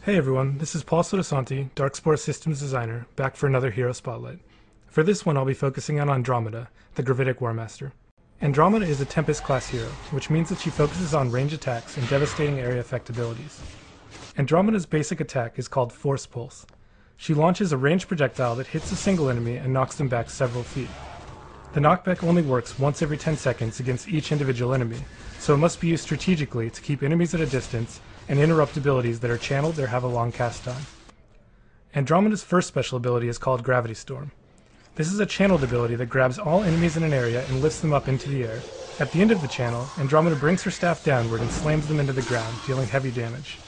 Hey everyone, this is Paul Sotosanti, Darkspore Systems Designer, back for another Hero Spotlight. For this one I'll be focusing on Andromeda, the Gravitic Warmaster. Andromeda is a Tempest-class hero, which means that she focuses on range attacks and devastating area effect abilities. Andromeda's basic attack is called Force Pulse. She launches a ranged projectile that hits a single enemy and knocks them back several feet. The knockback only works once every 10 seconds against each individual enemy, so it must be used strategically to keep enemies at a distance and interrupt abilities that are channeled or have a long cast time. Andromeda's first special ability is called Gravity Storm. This is a channeled ability that grabs all enemies in an area and lifts them up into the air. At the end of the channel, Andromeda brings her staff downward and slams them into the ground, dealing heavy damage.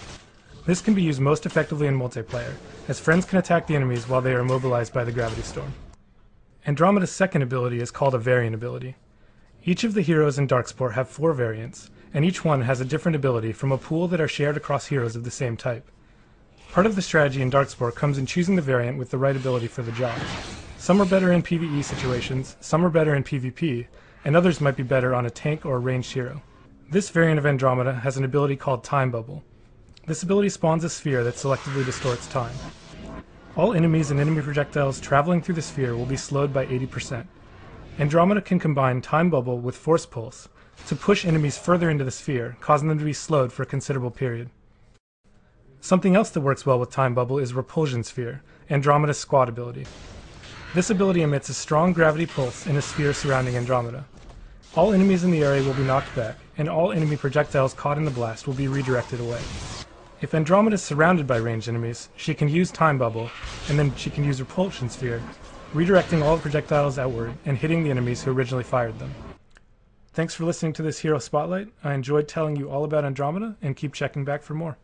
This can be used most effectively in multiplayer, as friends can attack the enemies while they are immobilized by the Gravity Storm. Andromeda's second ability is called a Variant ability. Each of the heroes in Darkspore have 4 variants, and each one has a different ability from a pool that are shared across heroes of the same type. Part of the strategy in Darkspore comes in choosing the variant with the right ability for the job. Some are better in PvE situations, some are better in PvP, and others might be better on a tank or a ranged hero. This variant of Andromeda has an ability called Time Bubble. This ability spawns a sphere that selectively distorts time. All enemies and enemy projectiles traveling through the sphere will be slowed by 80%. Andromeda can combine Time Bubble with Force Pulse to push enemies further into the sphere, causing them to be slowed for a considerable period. Something else that works well with Time Bubble is Repulsion Sphere, Andromeda's squad ability. This ability emits a strong gravity pulse in a sphere surrounding Andromeda. All enemies in the area will be knocked back, and all enemy projectiles caught in the blast will be redirected away. If Andromeda is surrounded by ranged enemies, she can use Time Bubble, and then she can use Repulsion Sphere, redirecting all the projectiles outward and hitting the enemies who originally fired them. Thanks for listening to this Hero Spotlight. I enjoyed telling you all about Andromeda, and keep checking back for more.